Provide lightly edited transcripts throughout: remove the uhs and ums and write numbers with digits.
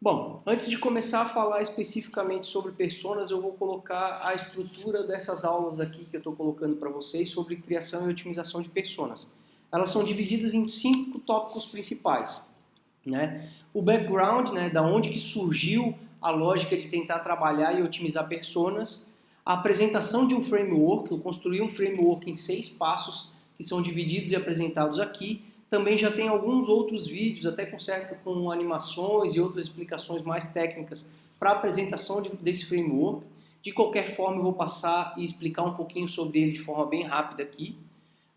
Bom, antes de começar a falar especificamente sobre personas, eu vou colocar a estrutura dessas aulas aqui que eu estou colocando para vocês sobre criação e otimização de personas. Elas são divididas em 5 tópicos principais, né? O background, né, da onde que surgiu a lógica de tentar trabalhar e otimizar personas, a apresentação de um framework, eu construí um framework em 6 passos que são divididos e apresentados aqui. Também já tem alguns outros vídeos, até com animações e outras explicações mais técnicas para a apresentação desse framework. De qualquer forma, eu vou passar e explicar um pouquinho sobre ele de forma bem rápida aqui.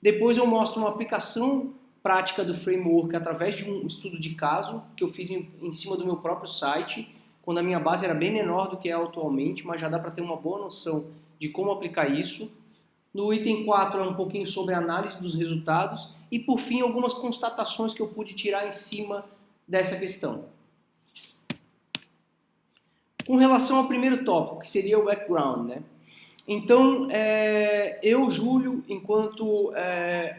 Depois eu mostro uma aplicação prática do framework através de um estudo de caso que eu fiz em cima do meu próprio site, quando a minha base era bem menor do que é atualmente, mas já dá para ter uma boa noção de como aplicar isso. No item 4 é um pouquinho sobre a análise dos resultados e, por fim, algumas constatações que eu pude tirar em cima dessa questão. Com relação ao primeiro tópico, que seria o background, né? Então, eu, Júlio, enquanto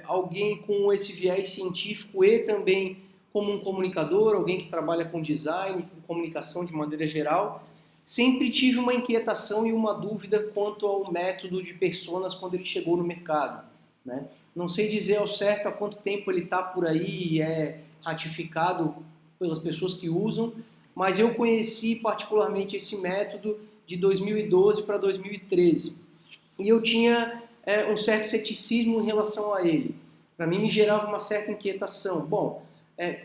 alguém com esse viés científico e também como um comunicador, alguém que trabalha com design, com comunicação de maneira geral, sempre tive uma inquietação e uma dúvida quanto ao método de personas quando ele chegou no mercado, né? Não sei dizer ao certo há quanto tempo ele está por aí e é ratificado pelas pessoas que usam, mas eu conheci particularmente esse método de 2012 para 2013 e eu tinha um certo ceticismo em relação a ele. Para mim me gerava uma certa inquietação. Bom,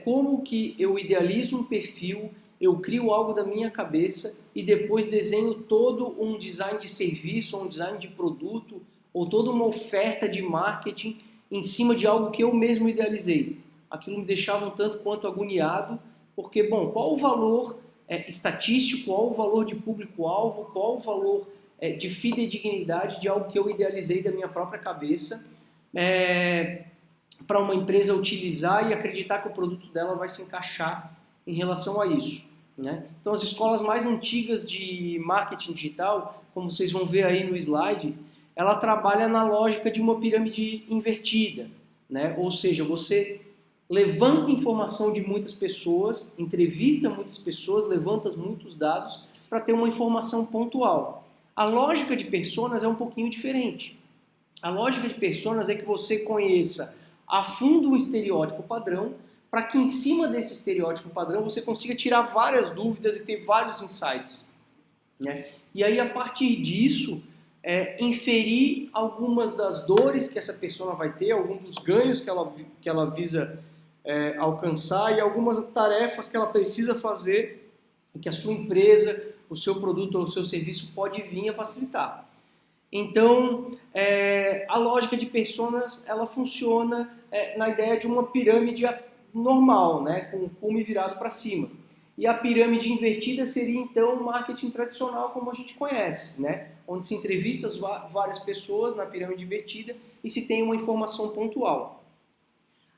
como que eu idealizo um perfil, eu crio algo da minha cabeça e depois desenho todo um design de serviço, ou um design de produto, ou toda uma oferta de marketing em cima de algo que eu mesmo idealizei. Aquilo me deixava um tanto quanto agoniado, porque, bom, qual o valor estatístico, qual o valor de público-alvo, qual o valor de fidedignidade de algo que eu idealizei da minha própria cabeça para uma empresa utilizar e acreditar que o produto dela vai se encaixar em relação a isso, né? Então, as escolas mais antigas de marketing digital, como vocês vão ver aí no slide, ela trabalha na lógica de uma pirâmide invertida, né? Ou seja, você levanta informação de muitas pessoas, entrevista muitas pessoas, levanta muitos dados para ter uma informação pontual. A lógica de personas é um pouquinho diferente. A lógica de personas é que você conheça a fundo um estereótipo padrão, para que em cima desse estereótipo padrão você consiga tirar várias dúvidas e ter vários insights, né? E aí, a partir disso, inferir algumas das dores que essa pessoa vai ter, alguns dos ganhos que ela visa alcançar e algumas tarefas que ela precisa fazer e que a sua empresa, o seu produto ou o seu serviço pode vir a facilitar. Então, a lógica de personas, ela funciona na ideia de uma pirâmide normal, né, com o cume virado para cima. E a pirâmide invertida seria, então, o marketing tradicional como a gente conhece, né, onde se entrevista várias pessoas na pirâmide invertida e se tem uma informação pontual.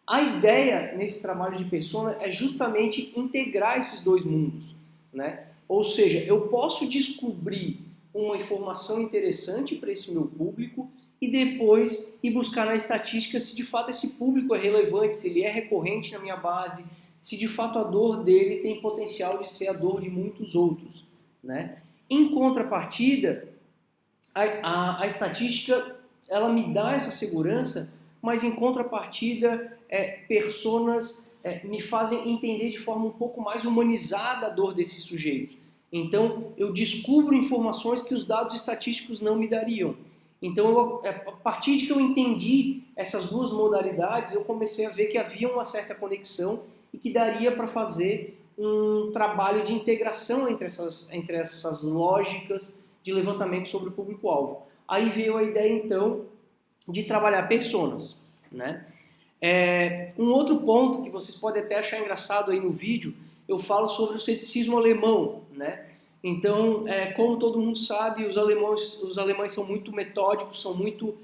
A ideia nesse trabalho de persona é justamente integrar esses dois mundos, né? Ou seja, eu posso descobrir uma informação interessante para esse meu público e depois ir buscar na estatística se de fato esse público é relevante, se ele é recorrente na minha base, se de fato a dor dele tem potencial de ser a dor de muitos outros, né? Em contrapartida, a estatística ela me dá essa segurança, mas em contrapartida, personas me fazem entender de forma um pouco mais humanizada a dor desse sujeito. Então, eu descubro informações que os dados estatísticos não me dariam. Então, a partir de que eu entendi essas duas modalidades, eu comecei a ver que havia uma certa conexão e que daria para fazer um trabalho de integração entre essas lógicas de levantamento sobre o público-alvo. Aí veio a ideia, então, de trabalhar personas, né? Um outro ponto que vocês podem até achar engraçado aí no vídeo, eu falo sobre o ceticismo alemão, né? Então, como todo mundo sabe, os alemães são muito metódicos, são muito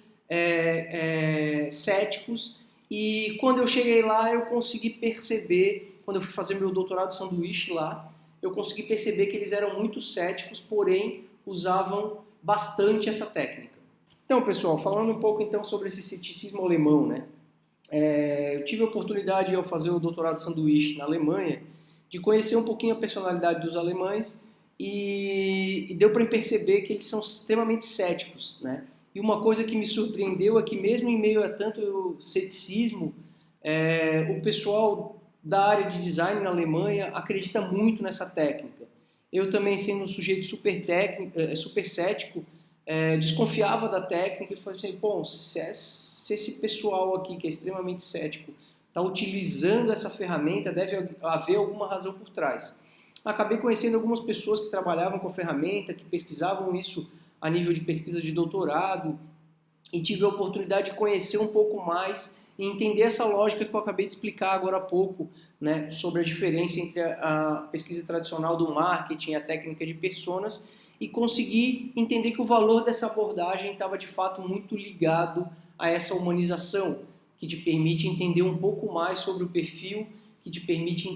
céticos, e quando eu cheguei lá, eu consegui perceber, quando eu fui fazer meu doutorado de sanduíche lá, eu consegui perceber que eles eram muito céticos, porém usavam bastante essa técnica. Então, pessoal, falando um pouco então sobre esse ceticismo alemão, né? Eu tive a oportunidade de fazer o doutorado de sanduíche na Alemanha de conhecer um pouquinho a personalidade dos alemães e deu para perceber que eles são extremamente céticos, né? E uma coisa que me surpreendeu é que mesmo em meio a tanto ceticismo, o pessoal da área de design na Alemanha acredita muito nessa técnica. Eu também, sendo um sujeito super técnico, super cético, desconfiava da técnica e falei assim, bom, se esse pessoal aqui que é extremamente cético está utilizando essa ferramenta, deve haver alguma razão por trás. Acabei conhecendo algumas pessoas que trabalhavam com a ferramenta, que pesquisavam isso a nível de pesquisa de doutorado, e tive a oportunidade de conhecer um pouco mais e entender essa lógica que eu acabei de explicar agora há pouco, né, sobre a diferença entre a pesquisa tradicional do marketing e a técnica de personas, e conseguir entender que o valor dessa abordagem estava de fato muito ligado a essa humanização, que te permite entender um pouco mais sobre o perfil, que te permite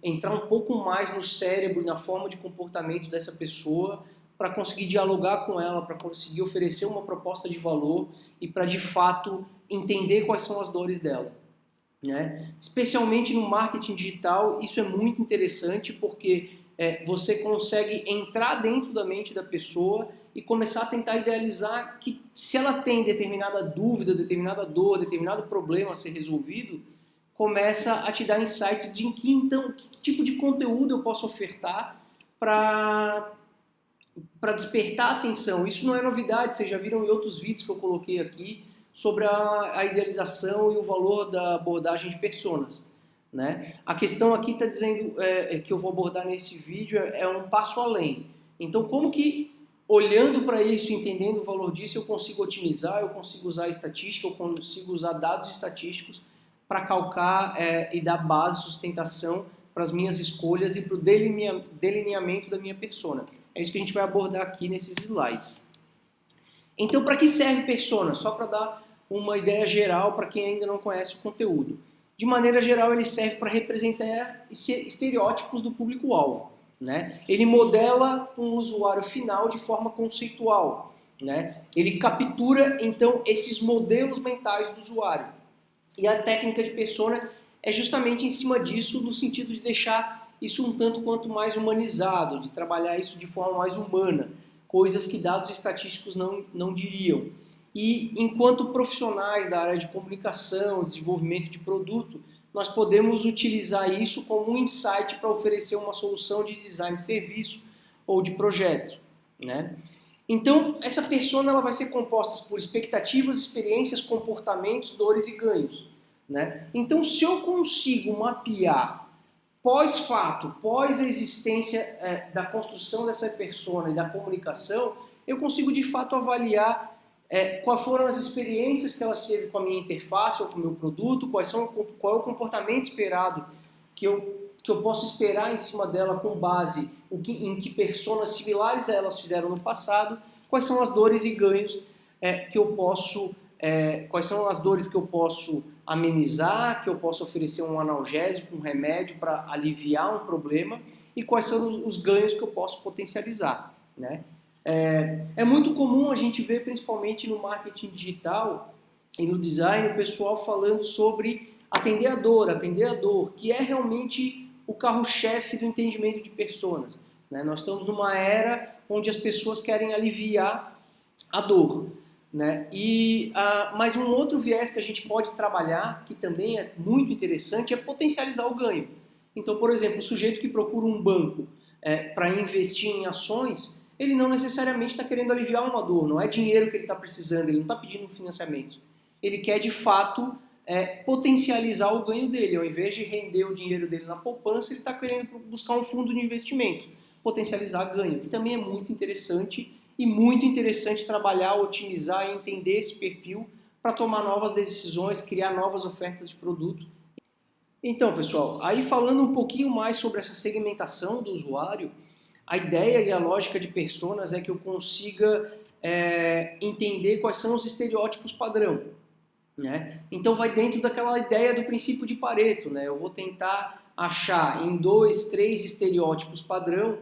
entrar um pouco mais no cérebro, na forma de comportamento dessa pessoa, para conseguir dialogar com ela, para conseguir oferecer uma proposta de valor e para de fato entender quais são as dores dela, né? Especialmente no marketing digital, isso é muito interessante porque você consegue entrar dentro da mente da pessoa e começar a tentar idealizar que se ela tem determinada dúvida, determinada dor, determinado problema a ser resolvido, começa a te dar insights de então, que tipo de conteúdo eu posso ofertar para despertar a atenção. Isso não é novidade, vocês já viram em outros vídeos que eu coloquei aqui sobre a idealização e o valor da abordagem de personas, né? A questão aqui está dizendo que eu vou abordar nesse vídeo é um passo além. Então, como que, olhando para isso, entendendo o valor disso, eu consigo otimizar, eu consigo usar estatística, eu consigo usar dados estatísticos para calcar e dar base, sustentação para as minhas escolhas e para o delineamento da minha persona. É isso que a gente vai abordar aqui nesses slides. Então, para que serve persona? Só para dar uma ideia geral para quem ainda não conhece o conteúdo. De maneira geral, ele serve para representar estereótipos do público-alvo, né? Ele modela um usuário final de forma conceitual, né? Ele captura, então, esses modelos mentais do usuário. E a técnica de persona é justamente em cima disso, no sentido de deixar isso um tanto quanto mais humanizado, de trabalhar isso de forma mais humana, coisas que dados estatísticos não diriam. E enquanto profissionais da área de comunicação, desenvolvimento de produto, nós podemos utilizar isso como um insight para oferecer uma solução de design de serviço ou de projeto, né? Então, essa persona ela vai ser composta por expectativas, experiências, comportamentos, dores e ganhos, né? Então, se eu consigo mapear pós-fato, pós-existência da construção dessa persona e da comunicação, eu consigo de fato avaliar quais foram as experiências que elas teve com a minha interface ou com o meu produto, qual é o comportamento esperado que eu posso esperar em cima dela com base em que personas similares a elas fizeram no passado, quais são as dores e ganhos que eu posso, quais são as dores que eu posso amenizar, que eu posso oferecer um analgésico, um remédio para aliviar um problema e quais são os ganhos que eu posso potencializar, né? É muito comum a gente ver, principalmente no marketing digital e no design, o pessoal falando sobre atender a dor, que é realmente o carro-chefe do entendimento de personas, né? Nós estamos numa era onde as pessoas querem aliviar a dor, né? Mas um outro viés que a gente pode trabalhar, que também é muito interessante, é potencializar o ganho. Então, por exemplo, o sujeito que procura um banco para investir em ações, ele não necessariamente está querendo aliviar uma dor, não é dinheiro que ele está precisando, ele não está pedindo financiamento. Ele quer, de fato, potencializar o ganho dele. Ao invés de render o dinheiro dele na poupança, ele está querendo buscar um fundo de investimento, potencializar ganho, que também é muito interessante e muito interessante trabalhar, otimizar e entender esse perfil para tomar novas decisões, criar novas ofertas de produto. Então, pessoal, aí falando um pouquinho mais sobre essa segmentação do usuário, a ideia e a lógica de personas é que eu consiga entender quais são os estereótipos padrão, né? Então vai dentro daquela ideia do princípio de Pareto, né? Eu vou tentar achar em 2, 3 estereótipos padrão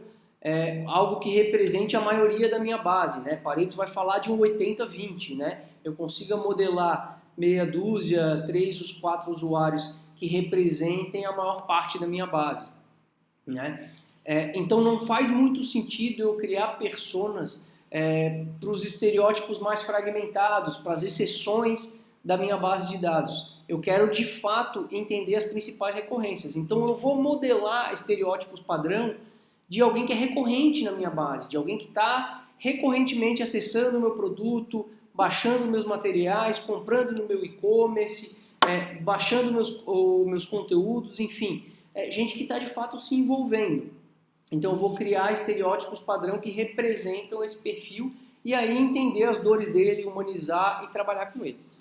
algo que represente a maioria da minha base, né? Pareto vai falar de um 80-20, né? Eu consiga modelar meia dúzia, 3 os 4 usuários que representem a maior parte da minha base, né? Então não faz muito sentido eu criar personas para os estereótipos mais fragmentados, para as exceções da minha base de dados. Eu quero de fato entender as principais recorrências. Então eu vou modelar estereótipos padrão de alguém que é recorrente na minha base, de alguém que está recorrentemente acessando o meu produto, baixando meus materiais, comprando no meu e-commerce, baixando meus conteúdos, enfim, gente que está de fato se envolvendo. Então eu vou criar estereótipos padrão que representam esse perfil e aí entender as dores dele, humanizar e trabalhar com eles.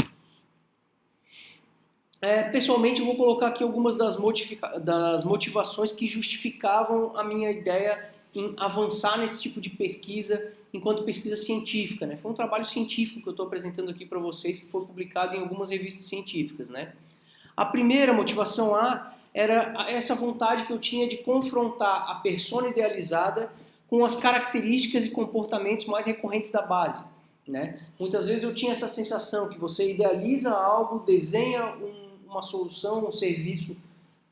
Pessoalmente eu vou colocar aqui algumas das motivações que justificavam a minha ideia em avançar nesse tipo de pesquisa enquanto pesquisa científica, né? Foi um trabalho científico que eu estou apresentando aqui para vocês que foi publicado em algumas revistas científicas, né? A primeira motivação era essa vontade que eu tinha de confrontar a persona idealizada com as características e comportamentos mais recorrentes da base, né? Muitas vezes eu tinha essa sensação que você idealiza algo, desenha uma solução, um serviço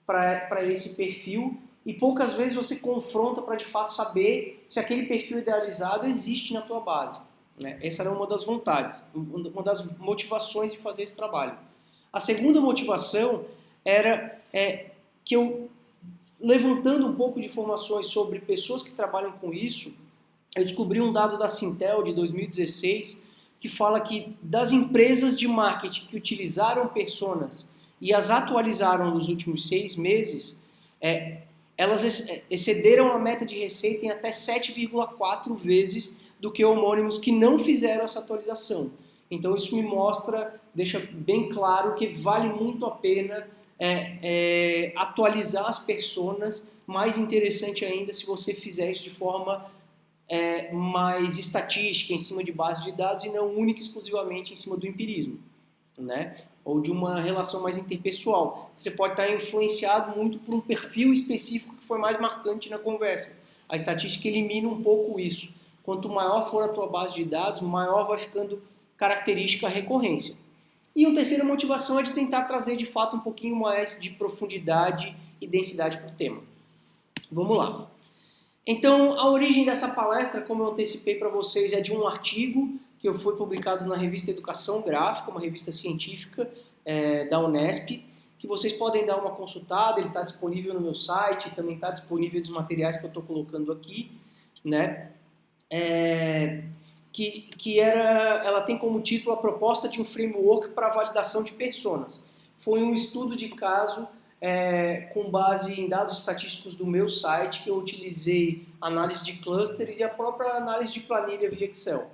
para esse perfil e poucas vezes você confronta para de fato saber se aquele perfil idealizado existe na tua base, né? Essa era uma das vontades, uma das motivações de fazer esse trabalho. A segunda motivação era que eu, levantando um pouco de informações sobre pessoas que trabalham com isso, eu descobri um dado da Sintel de 2016 que fala que das empresas de marketing que utilizaram personas e as atualizaram nos últimos 6 meses, elas excederam a meta de receita em até 7,4 vezes do que homônimos que não fizeram essa atualização. Então isso me mostra, deixa bem claro que vale muito a pena atualizar as personas, mais interessante ainda se você fizer isso de forma mais estatística, em cima de base de dados e não única e exclusivamente em cima do empirismo, né? Ou de uma relação mais interpessoal. Você pode estar influenciado muito por um perfil específico que foi mais marcante na conversa. A estatística elimina um pouco isso. Quanto maior for a tua base de dados, maior vai ficando característica a recorrência. E uma terceira motivação é de tentar trazer de fato um pouquinho mais de profundidade e densidade para o tema. Vamos lá. Então, a origem dessa palestra, como eu antecipei para vocês, é de um artigo que foi publicado na revista Educação Gráfica, uma revista científica da Unesp, que vocês podem dar uma consultada, ele está disponível no meu site, também está disponível nos materiais que eu estou colocando aqui, né? Ela tem como título a proposta de um framework para validação de personas. Foi um estudo de caso com base em dados estatísticos do meu site, que eu utilizei análise de clusters e a própria análise de planilha via Excel.